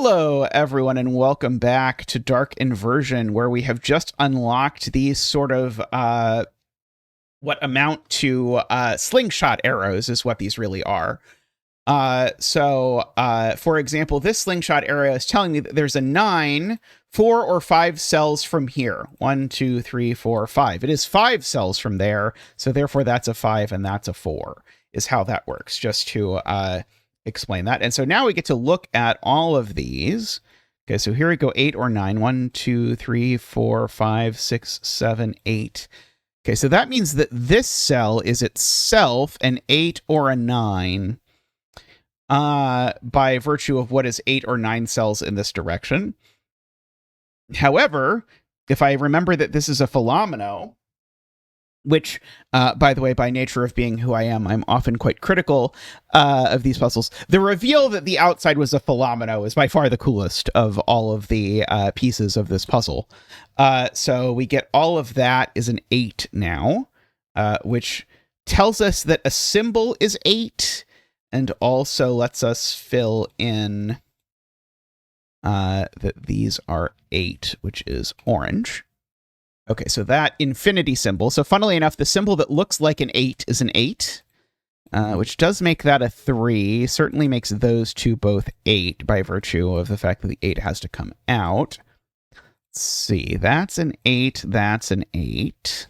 Hello, everyone, and welcome back to Dark Inversion, where we have just unlocked these sort of what amount to slingshot arrows is what these really are. For example, this slingshot arrow is telling me that there's a 9, 4 or 5 cells from here. 1, 2, 3, 4, 5. It is 5 cells from there, so therefore that's a 5 and that's a 4, is how that works, just to explain that. And so now we get to look at all of these. Okay, so here we go, 8 or 9. 1, 2, 3, 4, 5, 6, 7, 8. Okay, so that means that this cell is itself an 8 or a 9 by virtue of what is 8 or 9 cells in this direction. However, if I remember that this is a philomeno, which, by the way, by nature of being who I am, I'm often quite critical of these puzzles. The reveal that the outside was a philomeno is by far the coolest of all of the pieces of this puzzle. So we get all of that is an 8 now, which tells us that a symbol is 8, and also lets us fill in that these are 8, which is orange. Okay, so that infinity symbol. So funnily enough, the symbol that looks like an 8 is an 8, which does make that a 3. Certainly makes those two both 8 by virtue of the fact that the 8 has to come out. Let's see, that's an 8, that's an 8.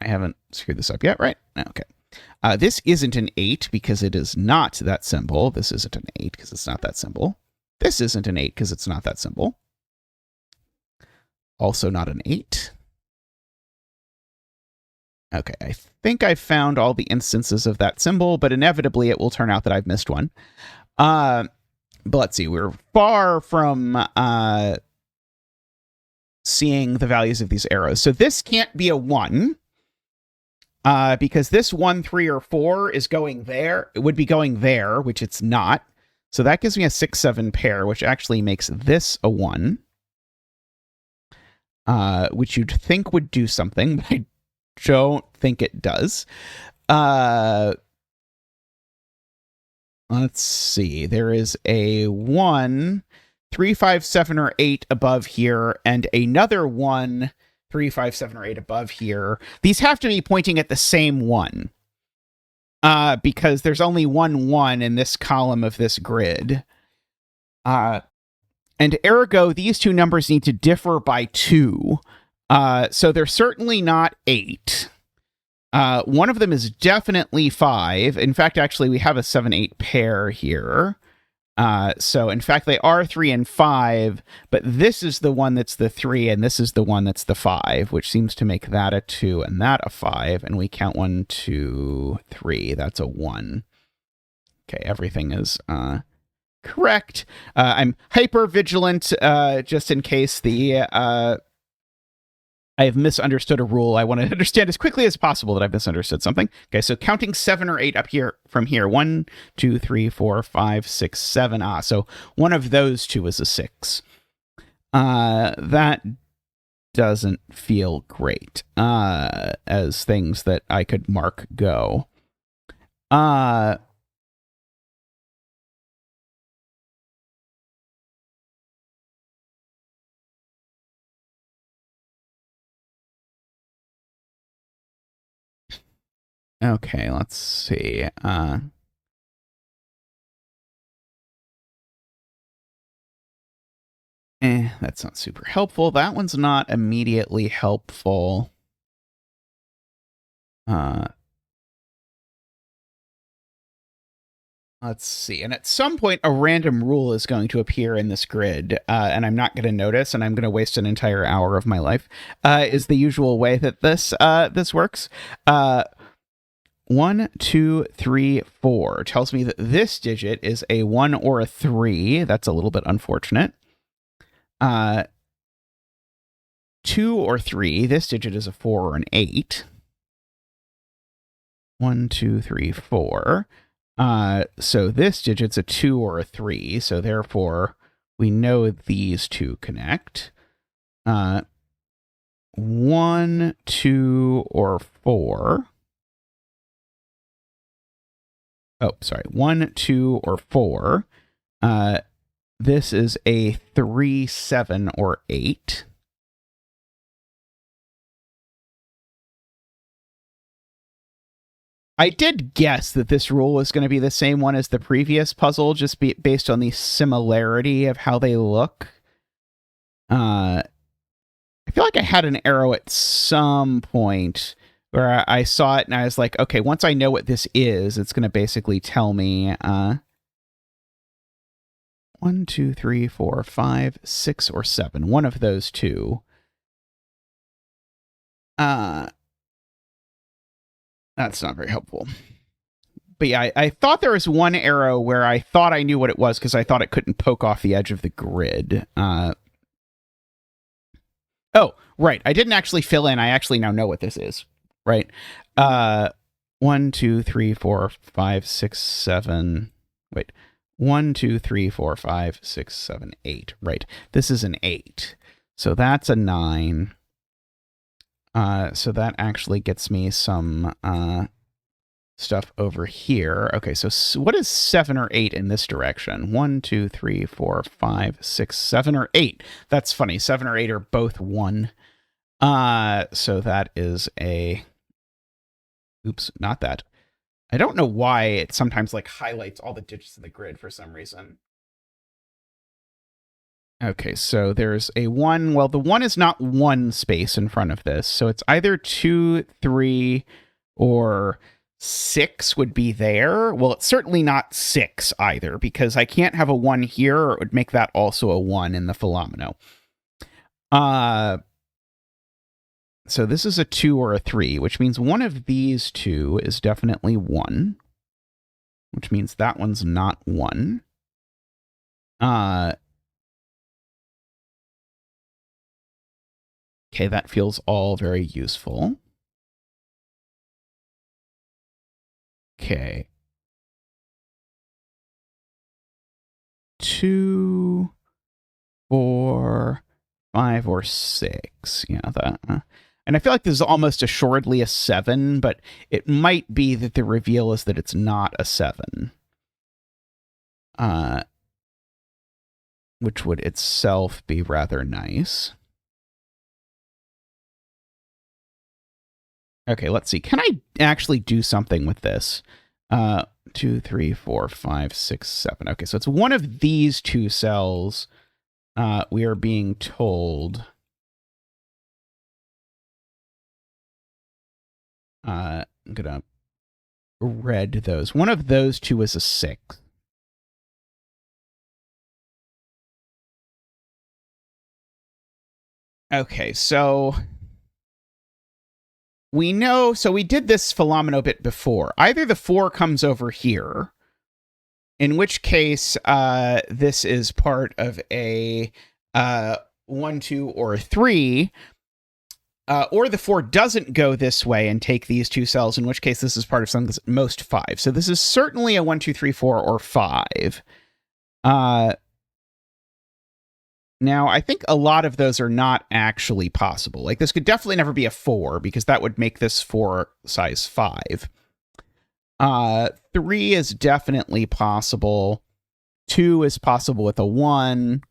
I haven't screwed this up yet, right? Okay. This isn't an 8 because it is not that symbol. This isn't an 8 because it's not that symbol. This isn't an 8 because it's not that symbol. Also not an 8. Okay, I think I found all the instances of that symbol, but inevitably it will turn out that I've missed one. But let's see, we're far from seeing the values of these arrows. So this can't be a 1, because this 1, 3, or 4 is going there. It would be going there, which it's not. So that gives me a 6, 7 pair, which actually makes this a 1, which you'd think would do something, but I don't think it does. Let's see. There is a 1, 3, 5, 7, or 8 above here, and another 1, 3, 5, 7, or 8 above here. These have to be pointing at the same one, because there's only 1, 1 in this column of this grid. And ergo, these two numbers need to differ by 2. So they're certainly not 8. One of them is definitely 5. In fact, actually, we have a 7, 8 pair here. So in fact, they are 3 and 5, but this is the one that's the 3, and this is the one that's the 5, which seems to make that a 2 and that a 5. And we count 1, 2, 3. That's a 1. Okay, everything is correct. I'm hyper vigilant, just in case I have misunderstood a rule. I want to understand as quickly as possible that I've misunderstood something. Okay, so counting 7 or 8 up here from here. 1, 2, 3, 4, 5, 6, 7. So one of those two is a 6. That doesn't feel great as things that I could mark go. Okay, let's see. That's not super helpful. That one's not immediately helpful. Let's see. And at some point, a random rule is going to appear in this grid, and I'm not going to notice, and I'm going to waste an entire hour of my life, is the usual way that this works. 1, 2, 3, 4 tells me that this digit is a 1 or a 3. That's a little bit unfortunate. 2 or 3, this digit is a 4 or an 8. 1, 2, 3, 4. So this digit's a 2 or a 3, so therefore we know these two connect. 1, 2, or 4. Oh, sorry, 1, 2, or 4. this is a 3, 7, or 8. I did guess that this rule was going to be the same one as the previous puzzle, just based on the similarity of how they look. I feel like I had an arrow at some point where I saw it and I was like, okay, once I know what this is, it's going to basically tell me 1, 2, 3, 4, 5, 6, or 7. One of those two. That's not very helpful. But yeah, I thought there was one arrow where I thought I knew what it was because I thought it couldn't poke off the edge of the grid. Oh, right. I didn't actually fill in. I actually now know what this is. Right. 1, 2, 3, 4, 5, 6, 7. Wait. 1, 2, 3, 4, 5, 6, 7, 8. Right. This is an 8. So that's a 9. So that actually gets me some stuff over here. Okay, so what is 7 or 8 in this direction? 1, 2, 3, 4, 5, 6, 7, or 8. That's funny. 7 or 8 are both 1. So that is a... Oops, not that. I don't know why it sometimes like highlights all the digits in the grid for some reason. Okay, so there's a 1. Well, the 1 is not one space in front of this. So it's either 2, 3, or 6 would be there. Well, it's certainly not 6 either, because I can't have a 1 here, or it would make that also a 1 in the Philomeno. So this is a 2 or a 3, which means one of these two is definitely 1, which means that one's not 1. Okay, that feels all very useful. Okay. 2, 4, 5, or 6. Yeah, that. And I feel like this is almost assuredly a 7, but it might be that the reveal is that it's not a 7. Which would itself be rather nice. Okay, let's see. Can I actually do something with this? 2, 3, 4, 5, 6, 7. Okay, so it's one of these two cells. We are being told. I'm gonna red those. One of those two is a 6. Okay, so we know, so we did this Philomeno bit before. Either the 4 comes over here, in which case this is part of a 1, 2, or 3, or the 4 doesn't go this way and take these two cells, in which case this is part of something that's at most 5. So this is certainly a 1, 2, 3, 4, or 5. Now, I think a lot of those are not actually possible. Like, this could definitely never be a 4, because that would make this 4 size 5. 3 is definitely possible. 2 is possible with a 1.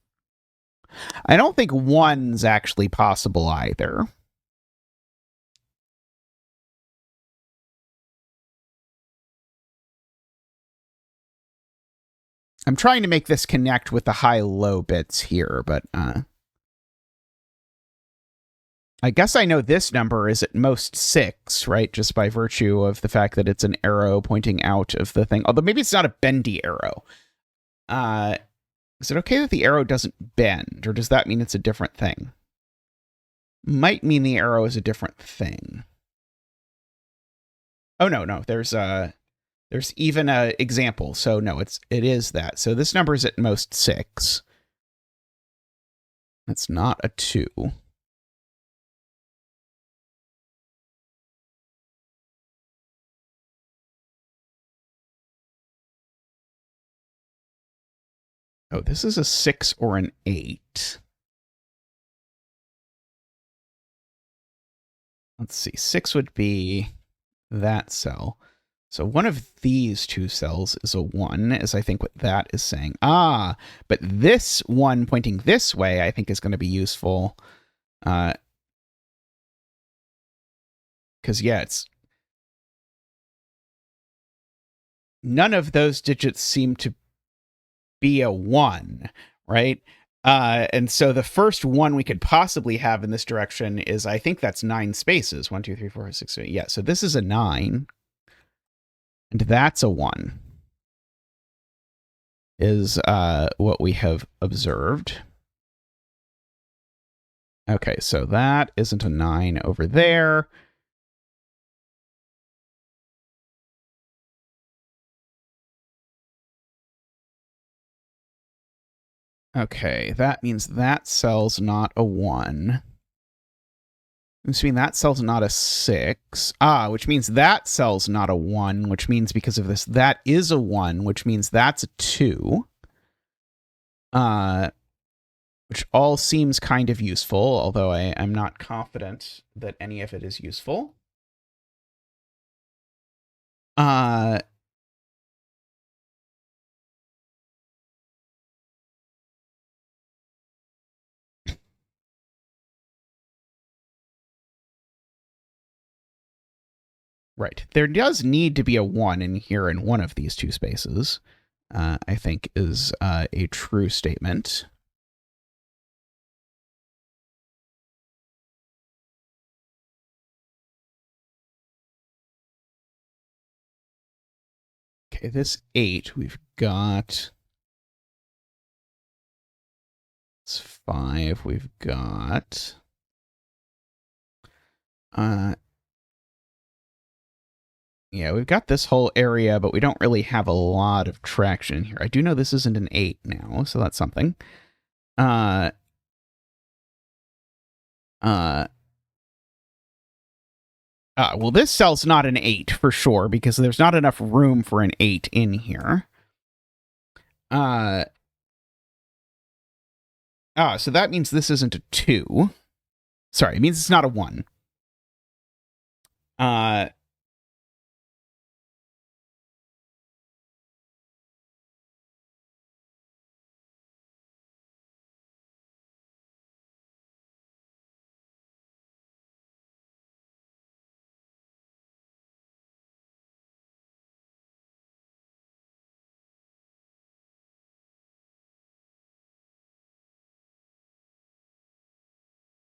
I don't think 1's actually possible either. I'm trying to make this connect with the high-low bits here, but I guess I know this number is at most 6, right? Just by virtue of the fact that it's an arrow pointing out of the thing. Although maybe it's not a bendy arrow. Is it okay that the arrow doesn't bend, or does that mean it's a different thing? Might mean the arrow is a different thing. Oh, no. There's even an example. So no, it is that. So this number is at most 6. That's not a 2. Oh, this is a 6 or an 8. Let's see. 6 would be that cell. So one of these two cells is a 1, is I think what that is saying. Ah, but this one pointing this way, I think is going to be useful. Because, yeah, it's... None of those digits seem to be a 1, right? And so the first one we could possibly have in this direction is, I think that's 9 spaces. 1, 2, 3, 4, 5, 6, 7. Yeah, so this is a 9. And that's a 1. Is what we have observed. Okay, so that isn't a 9 over there. Okay, that means that cell's not a 1. Which means that cell's not a 6. Ah, which means that cell's not a 1, which means because of this, that is a 1, which means that's a 2. Which all seems kind of useful, although I'm not confident that any of it is useful. Right. There does need to be a 1 in here in one of these two spaces, I think is a true statement. Okay, this 8 we've got. It's 5 we've got. Yeah, we've got this whole area, but we don't really have a lot of traction here. I do know this isn't an 8 now, so that's something. Well, this cell's not an 8 for sure, because there's not enough room for an 8 in here. So that means this isn't a 2. Sorry, it means it's not a 1.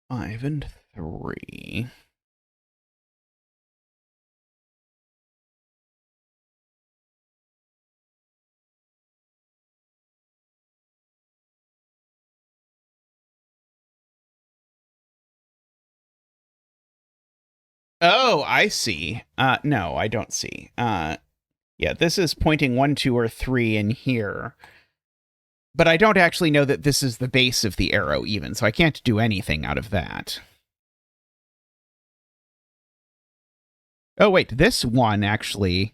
5 and 3. Oh, I see. No, I don't see. Yeah, this is pointing 1, 2, or 3 in here. But I don't actually know that this is the base of the arrow even, so I can't do anything out of that. Oh, wait, this one actually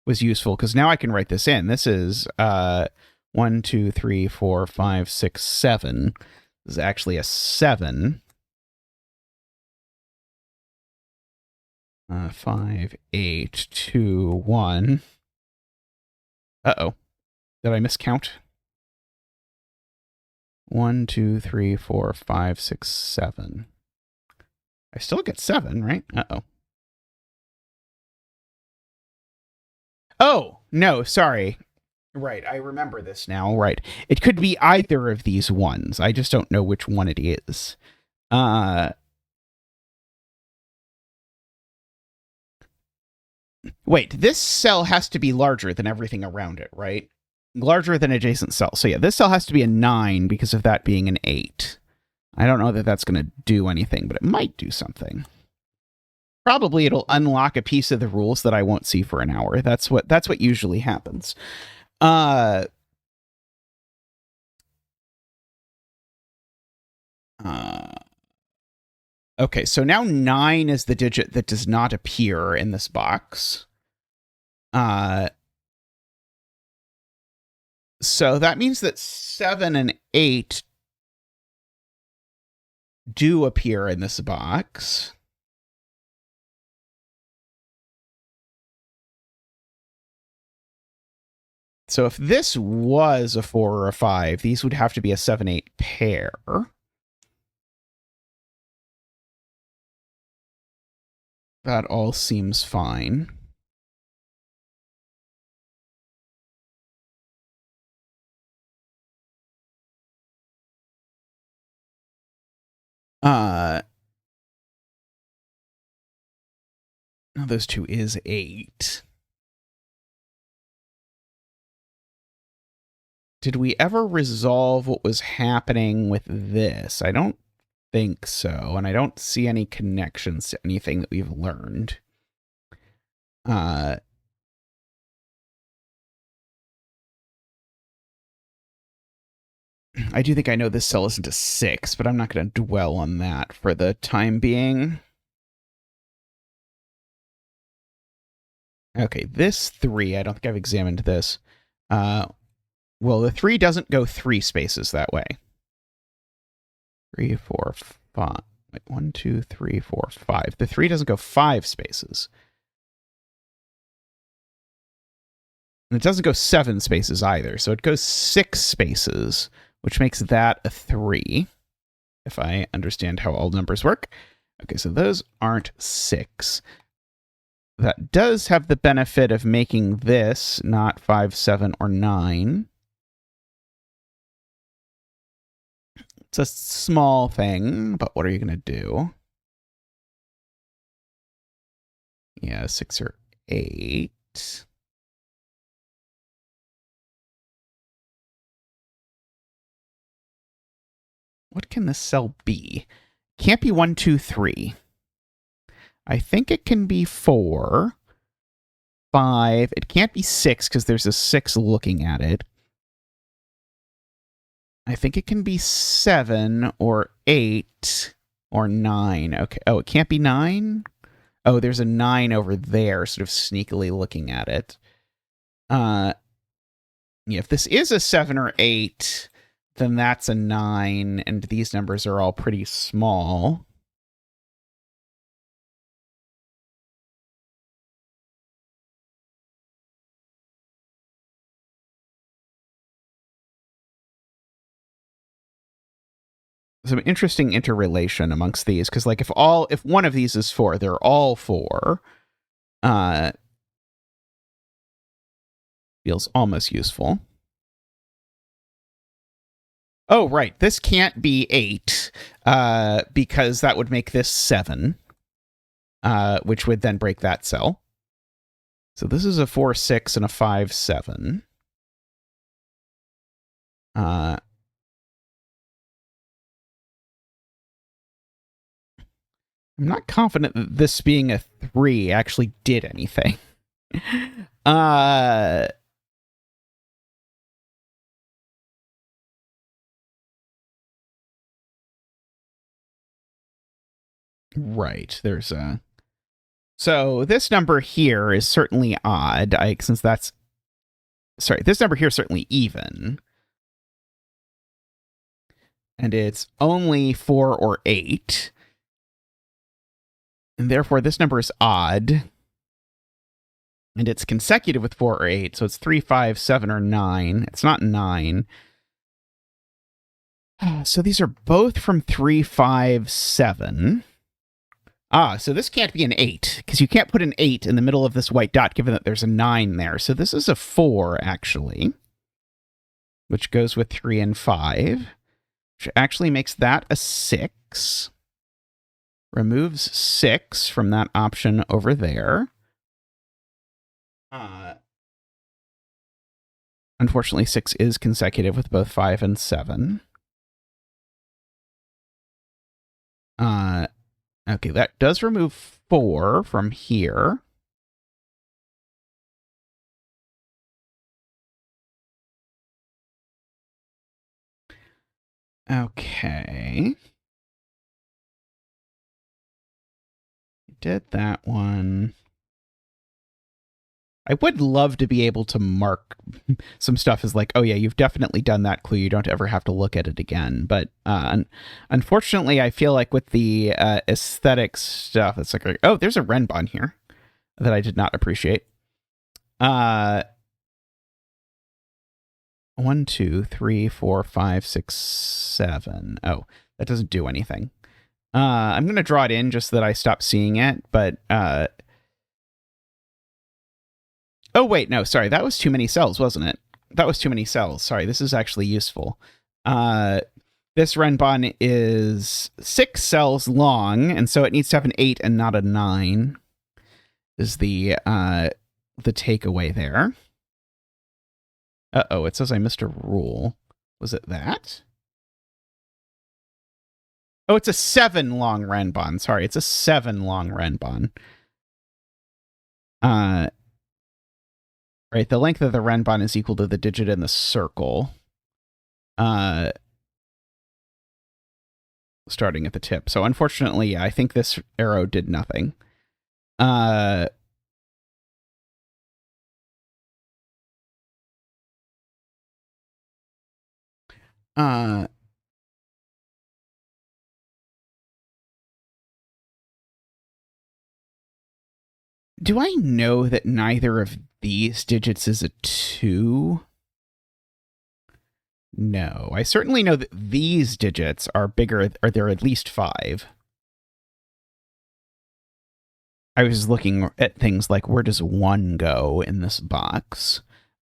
was useful, because now I can write this in. This is 1, 2, 3, 4, 5, 6, 7. This is actually a 7. 5, 8, 2, 1. Uh-oh. Did I miscount? 1, 2, 3, 4, 5, 6, 7. I still get 7, right? Uh-oh. Oh, no, sorry. Right, I remember this now. Right. It could be either of these ones. I just don't know which one it is. Wait, this cell has to be larger than everything around it, right? Larger than adjacent cell. So yeah, this cell has to be a 9 because of that being an 8. I don't know that that's going to do anything, but it might do something. Probably it'll unlock a piece of the rules that I won't see for an hour. That's what usually happens. Okay, so now 9 is the digit that does not appear in this box. So that means that 7 and 8 do appear in this box. So if this was a 4 or a 5, these would have to be a 7-8 pair. That all seems fine. Now those two is 8. Did we ever resolve what was happening with this? I don't think so, and I don't see any connections to anything that we've learned. I do think I know this cell isn't a 6, but I'm not going to dwell on that for the time being. Okay, this 3, I don't think I've examined this. Well, the 3 doesn't go 3 spaces that way. 3, 4, 5. Wait, 1, 2, 3, 4, 5. The 3 doesn't go 5 spaces. And it doesn't go 7 spaces either, so it goes 6 spaces, which makes that a 3, if I understand how all numbers work. Okay, so those aren't 6. That does have the benefit of making this not 5, 7, or 9. It's a small thing, but what are you going to do? Yeah, 6 or 8. What can this cell be? Can't be 1, 2, 3. I think it can be 4, 5. It can't be 6 because there's a 6 looking at it. I think it can be 7 or 8 or 9. Okay. Oh, it can't be 9? Oh, there's a 9 over there sort of sneakily looking at it. Yeah, if this is a 7 or 8, then that's a 9, and these numbers are all pretty small. Some interesting interrelation amongst these, because like if one of these is 4, they're all 4. Feels almost useful. Oh, right. This can't be 8, because that would make this 7, which would then break that cell. So this is a 4, 6, and a 5, 7. I'm not confident that this being a 3 actually did anything. Right. There's a... So this number here is certainly odd, since that's... Sorry, this number here is certainly even. And it's only 4 or 8. And therefore, this number is odd. And it's consecutive with 4 or 8, so it's 3, 5, 7, or 9. It's not 9. So these are both from 3, 5, 7. So this can't be an 8, because you can't put an 8 in the middle of this white dot, given that there's a 9 there. So this is a 4, actually, which goes with 3 and 5, which actually makes that a 6. Removes 6 from that option over there. Unfortunately, 6 is consecutive with both 5 and 7. Okay, that does remove 4 from here. Okay. Did that one. I would love to be able to mark some stuff as like, oh yeah, you've definitely done that clue. You don't ever have to look at it again. But unfortunately, I feel like with the aesthetic stuff, it's like, oh, there's a Renbon here that I did not appreciate. 1, 2, 3, 4, 5, 6, 7. Oh, that doesn't do anything. I'm going to draw it in just so that I stop seeing it, but... Oh, wait, no, sorry. That was too many cells, wasn't it? That was too many cells. Sorry, this is actually useful. This Renbon is 6 cells long, and so it needs to have an 8 and not a 9, is the takeaway there. Uh-oh, it says I missed a rule. Was it that? Oh, it's a 7 long Renbon. Sorry, it's a 7 long Renbon. Right, the length of the Renbon is equal to the digit in the circle. Starting at the tip. So unfortunately, yeah, I think this arrow did nothing. Do I know that neither of these digits is a 2? No. I certainly know that these digits are bigger, or they're at least 5. I was looking at things like, where does 1 go in this box?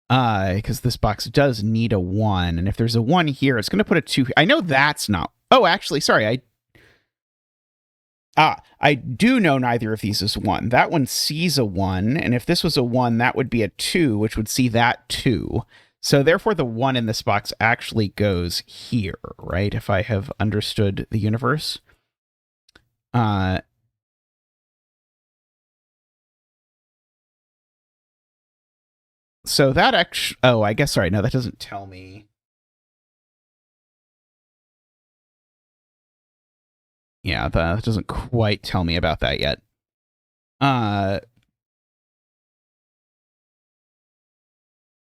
Because this box does need a 1, and if there's a 1 here, it's going to put a 2. I know that's not... Oh, actually, sorry, I do know neither of these is 1. That one sees a 1, and if this was a 1, that would be a 2, which would see that 2. So therefore, the 1 in this box actually goes here, right? If I have understood the universe. So that actually... Oh, I guess, sorry, no, that doesn't tell me... Yeah, that doesn't quite tell me about that yet.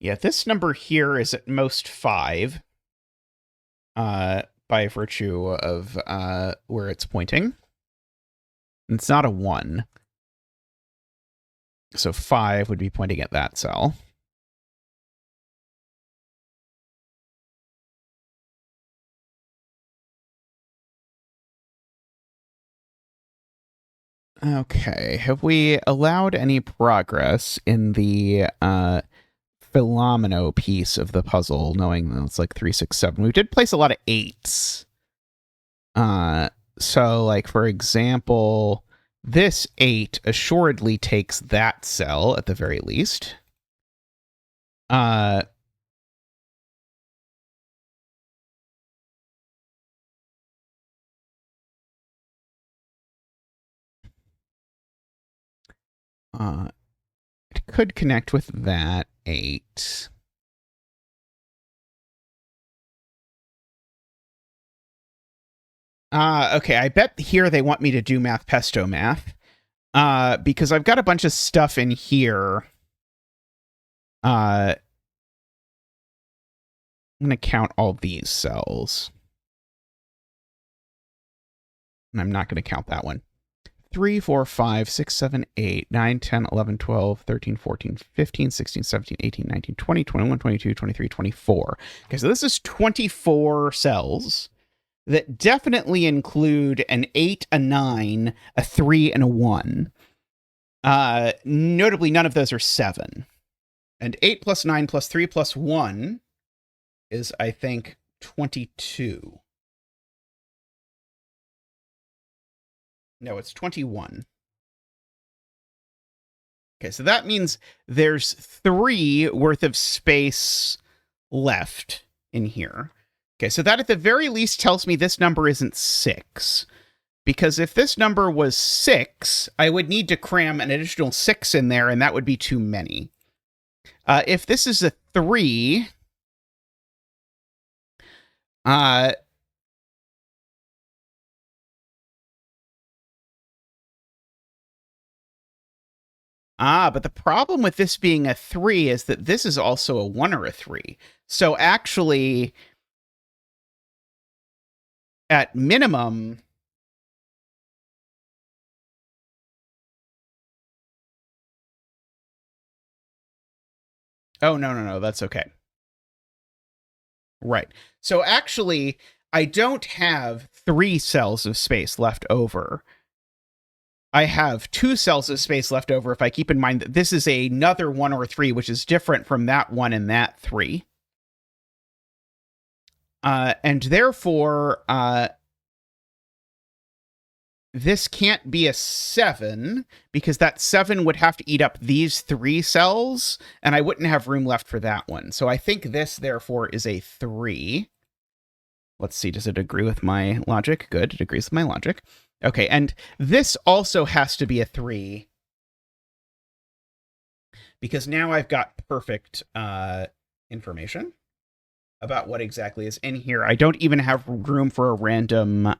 Yeah, this number here is at most 5. By virtue of where it's pointing. It's not a 1. So 5 would be pointing at that cell. Okay, have we allowed any progress in the Philomeno piece of the puzzle, knowing that it's like 3, 6, 7? We did place a lot of 8s. So, like, for example, this 8 assuredly takes that cell at the very least. It could connect with that 8. Okay, I bet here they want me to do math pesto math. Because I've got a bunch of stuff in here. I'm going to count all these cells. And I'm not going to count that one. 3, 4, 5, 6, 7, 8, 9, 10, 11, 12, 13, 14, 15, 16, 17, 18, 19, 20, 21, 22, 23, 24. Okay, so this is 24 cells that definitely include an 8, a 9, a 3, and a 1. Notably, none of those are 7. And 8 plus 9 plus 3 plus 1 is, I think, 22. No, it's 21. Okay, so that means there's 3 worth of space left in here. Okay, so that at the very least tells me this number isn't 6. Because if this number was 6, I would need to cram an additional 6 in there, and that would be too many. If this is a 3... but the problem with this being a 3 is that this is also a 1 or a 3. So actually, at minimum... Oh, no, that's okay. Right. So actually, I don't have 3 cells of space left over. I have 2 cells of space left over if I keep in mind that this is another 1 or 3, which is different from that 1 and that 3. And therefore, this can't be a 7, because that 7 would have to eat up these 3 cells, and I wouldn't have room left for that one. So I think this, therefore, is a 3. Let's see, does it agree with my logic? Good, it agrees with my logic. Okay, and this also has to be a 3, because now I've got perfect information about what exactly is in here. I don't even have room for a random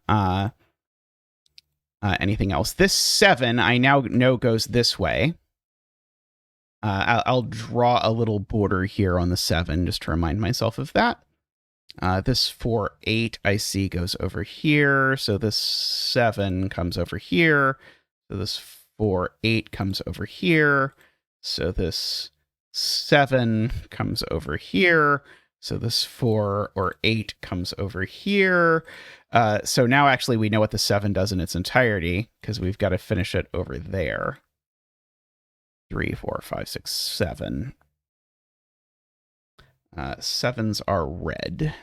anything else. This 7, I now know goes this way. I'll draw a little border here on the 7 just to remind myself of that. This 4, 8 I see goes over here. So this 7 comes over here. So this 4, 8 comes over here. So this 7 comes over here. So this 4 or 8 comes over here. So now actually we know what the 7 does in its entirety, because we've got to finish it over there. 3, 4, 5, 6, 7. 7s are red.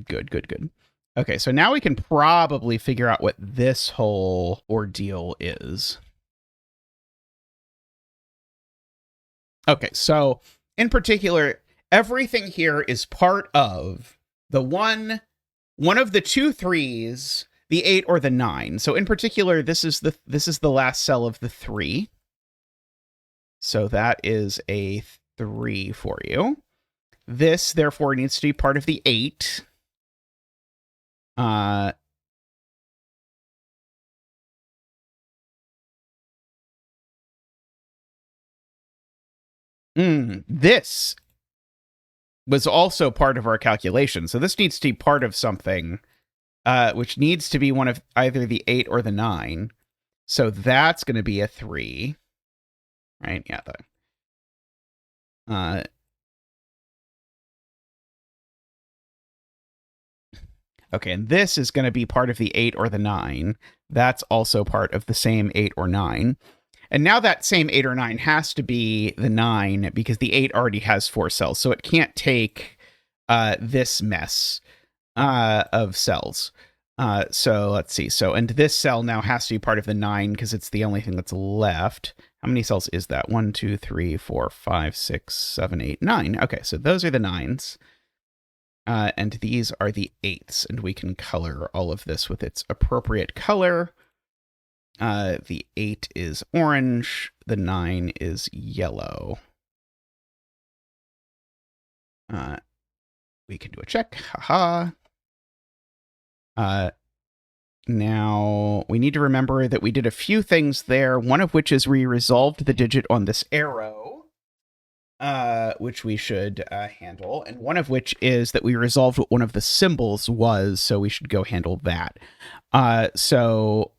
Good, good, good. Okay, so now we can probably figure out what this whole ordeal is. Okay, so in particular, everything here is part of the one of the 2 3s, the 8 or the 9. So in particular, this is the last cell of the 3. So that is a 3 for you. This, therefore, needs to be part of the 8. This was also part of our calculation. So this needs to be part of something, which needs to be one of either the 8 or the 9. So that's going to be a 3. Right? Yeah. Okay, and this is going to be part of the 8 or the 9. That's also part of the same 8 or 9. And now that same 8 or 9 has to be the 9, because the 8 already has 4 cells. So it can't take this mess of cells. So let's see. So, and this cell now has to be part of the 9, because it's the only thing that's left. How many cells is that? 1, 2, 3, 4, 5, 6, 7, 8, 9. Okay, so those are the 9s. And these are the 8s, and we can color all of this with its appropriate color. The 8 is orange, the 9 is yellow. We can do a check, haha. Now, we need to remember that we did a few things there, one of which is we resolved the digit on this arrow. Which we should handle, and one of which is that we resolved what one of the symbols was, so we should go handle that. So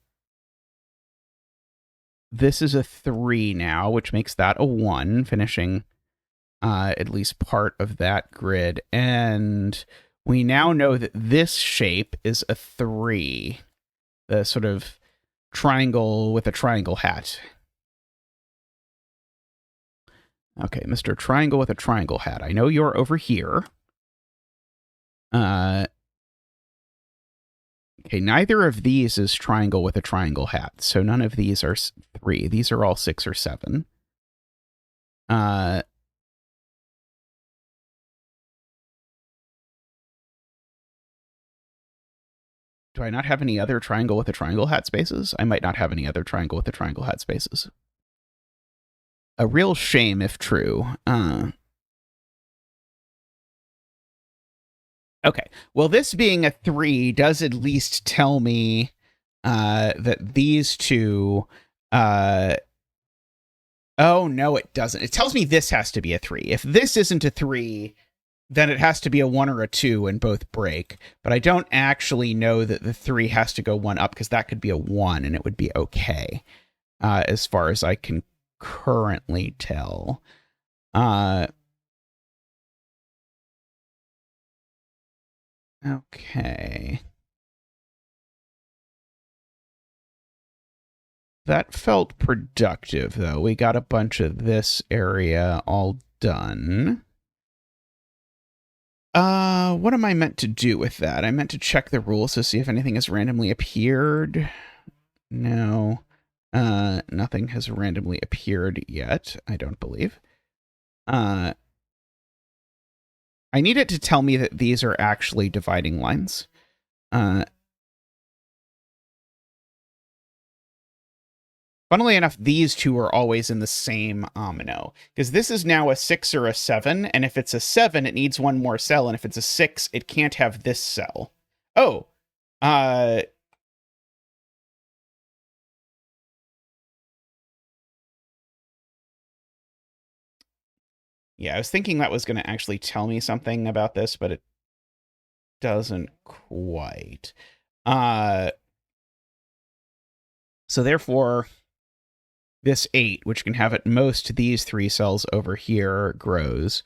this is a 3 now, which makes that a 1, finishing at least part of that grid. And we now know that this shape is a 3, the sort of triangle with a triangle hat. Okay, Mr. Triangle with a triangle hat. I know you're over here. Okay, neither of these is triangle with a triangle hat, so none of these are 3. These are all 6 or 7. Do I not have any other triangle with a triangle hat spaces? I might not have any other triangle with a triangle hat spaces. A real shame if true. Okay, well, this being a 3 does at least tell me that these two... oh, no, it doesn't. It tells me this has to be a 3. If this isn't a 3, then it has to be a 1 or a 2 and both break. But I don't actually know that the 3 has to go 1 up, because that could be a 1 and it would be okay, as far as I can currently tell. Okay. That felt productive, though. We got a bunch of this area all done. What am I meant to do with that? I meant to check the rules to see if anything has randomly appeared. No. Nothing has randomly appeared yet, I don't believe. I need it to tell me that these are actually dividing lines. Funnily enough, these two are always in the same omino, because this is now a 6 or a 7, and if it's a 7, it needs one more cell, and if it's a 6, it can't have this cell. Oh, yeah, I was thinking that was going to actually tell me something about this, but it doesn't quite. So therefore, this 8, which can have at most these 3 cells over here, grows.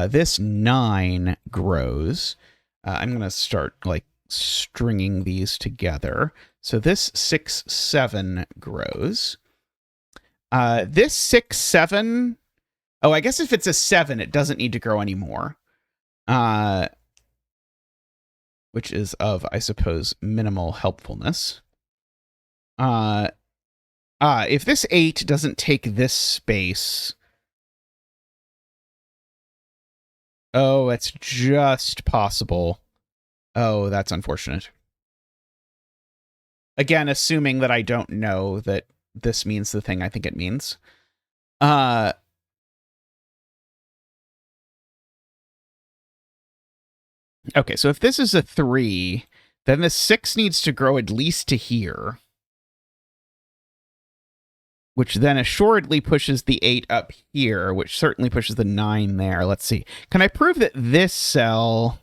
This 9 grows. I'm going to start, like, stringing these together. So this 6, 7 grows. This 6, 7... Oh, I guess if it's a 7, it doesn't need to grow anymore. Which is of, I suppose, minimal helpfulness. If this 8 doesn't take this space... Oh, it's just possible. Oh, that's unfortunate. Again, assuming that I don't know that this means the thing I think it means. Okay, so if this is a 3, then the 6 needs to grow at least to here. Which then assuredly pushes the 8 up here, which certainly pushes the 9 there. Let's see. Can I prove that this cell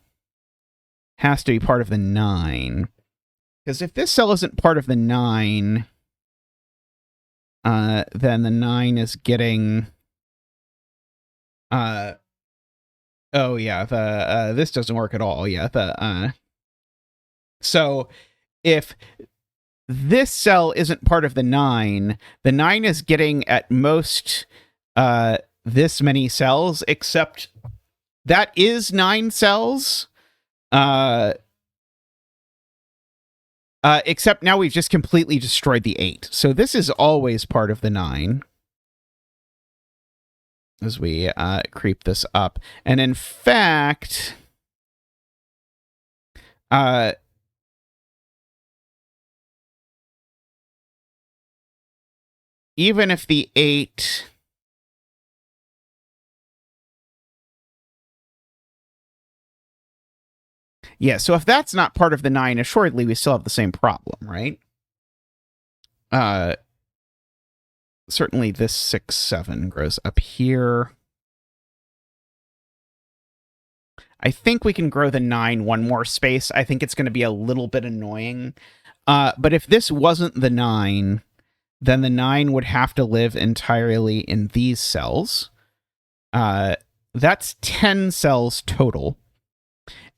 has to be part of the 9? Because if this cell isn't part of the 9, then the 9 is getting... oh, yeah, this doesn't work at all. Yeah, so if this cell isn't part of the 9 is getting at most this many cells, except that is 9 cells. Except now we've just completely destroyed the 8. So this is always part of the 9. As we creep this up. And in fact... even if the 8... Yeah, so if that's not part of the 9, assuredly we still have the same problem, right? Certainly this 6, 7 grows up here. I think we can grow the 9 one more space. I think it's going to be a little bit annoying. But if this wasn't the 9... then the 9 would have to live entirely in these cells. That's 10 cells total.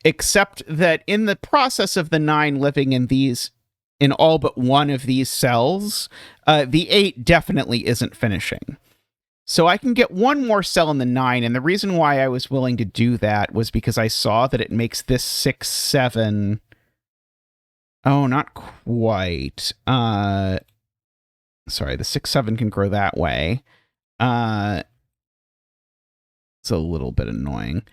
Except that in the process of the 9 living in all but one of these cells, the 8 definitely isn't finishing. So I can get one more cell in the 9, and the reason why I was willing to do that was because I saw that it makes this 6, 7... Oh, not quite. Sorry, the 6, 7 can grow that way. It's a little bit annoying.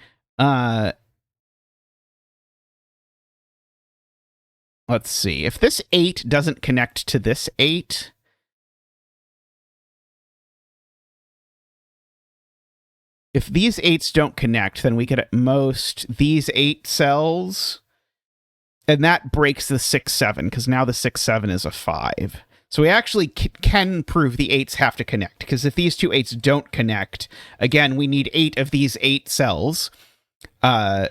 Let's see. If this 8 doesn't connect to this 8... if these 8s don't connect, then we get at most these 8 cells, and that breaks the 6, 7, because now the 6, 7 is a 5. So we actually can prove the 8s have to connect, because if these two 8s don't connect, again, we need 8 of these 8 cells. Well,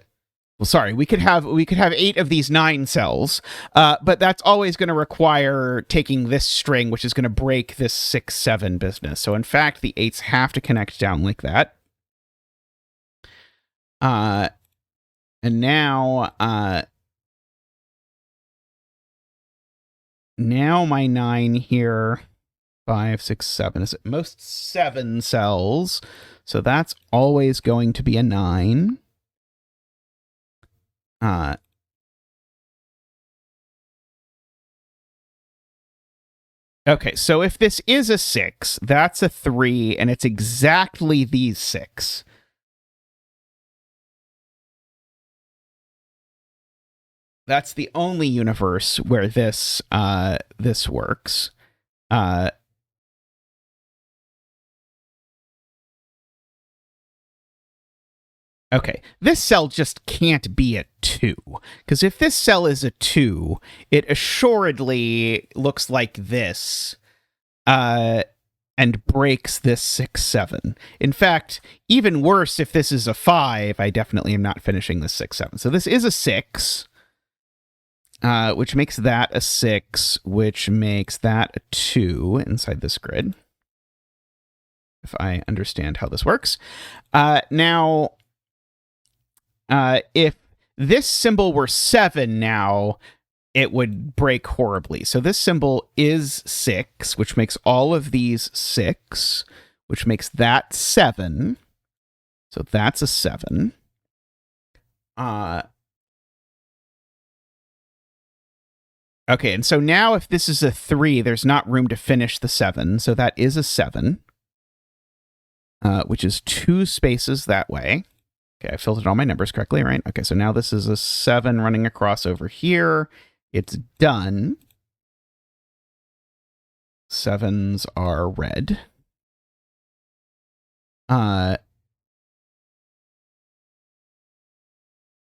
sorry, we could have 8 of these 9 cells, but that's always going to require taking this string, which is going to break this 6, 7 business. So in fact, the 8s have to connect down like that. And now now my 9 here, 5, 6, 7 is at most 7 cells. So that's always going to be a 9. Okay, so if this is a 6, that's a 3, and it's exactly these 6. That's the only universe where this works. Okay, this cell just can't be a 2, because if this cell is a 2, it assuredly looks like this, and breaks this 6, 7. In fact, even worse, if this is a 5, I definitely am not finishing this 6, 7. So this is a 6, which makes that a 6, which makes that a 2 inside this grid, if I understand how this works. Now... if this symbol were 7 now, it would break horribly. So this symbol is 6, which makes all of these 6, which makes that 7. So that's a 7. Okay, and so now if this is a 3, there's not room to finish the 7. So that is a 7, which is 2 spaces that way. Okay, I filtered all my numbers correctly, right? Okay, so now this is a 7 running across over here. It's done. 7s are red.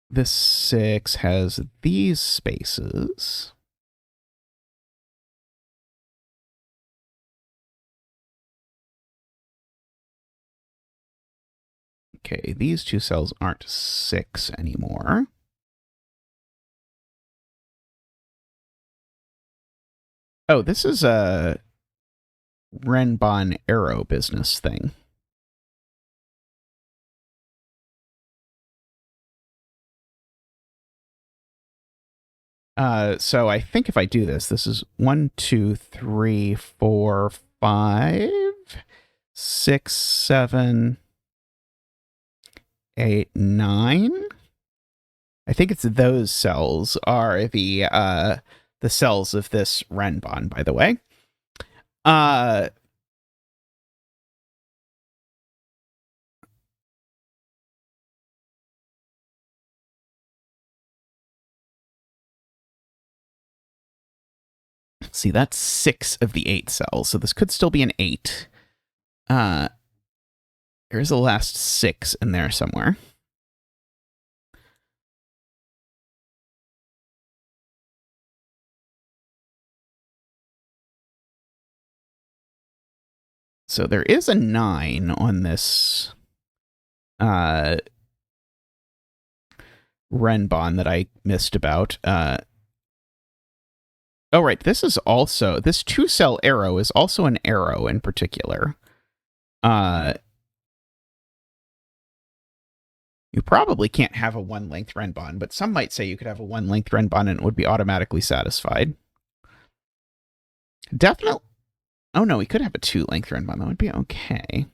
This 6 has these spaces. Okay, these 2 cells aren't 6 anymore. Oh, this is a Renbon arrow business thing. So I think if I do this, this is 1, 2, 3, 4, 5, 6, 7... 8, 9. I think it's those cells are the cells of this Renbon, by the way. See, that's 6 of the 8 cells, so this could still be an 8. There's a last 6 in there somewhere. So there is a 9 on this Renbon that I missed about. Oh, right, this is also... This 2-cell arrow is also an arrow in particular. You probably can't have a 1-length Renbon, but some might say you could have a 1-length Renbon and it would be automatically satisfied. Definitely. Oh no, we could have a 2-length Renbon. That would be okay.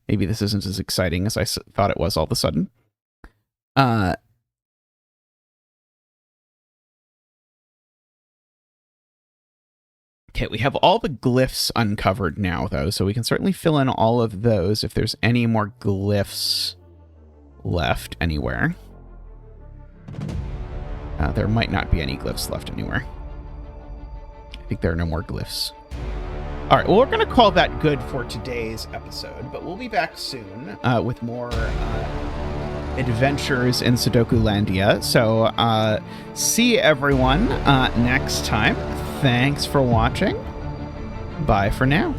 Maybe this isn't as exciting as I thought it was all of a sudden. Okay, we have all the glyphs uncovered now, though, so we can certainly fill in all of those if there's any more glyphs left anywhere. There might not be any glyphs left anywhere. I think there are no more glyphs. All right, well, we're going to call that good for today's episode, but we'll be back soon with more adventures in Sudokulandia. So see everyone next time. Thanks for watching. Bye for now.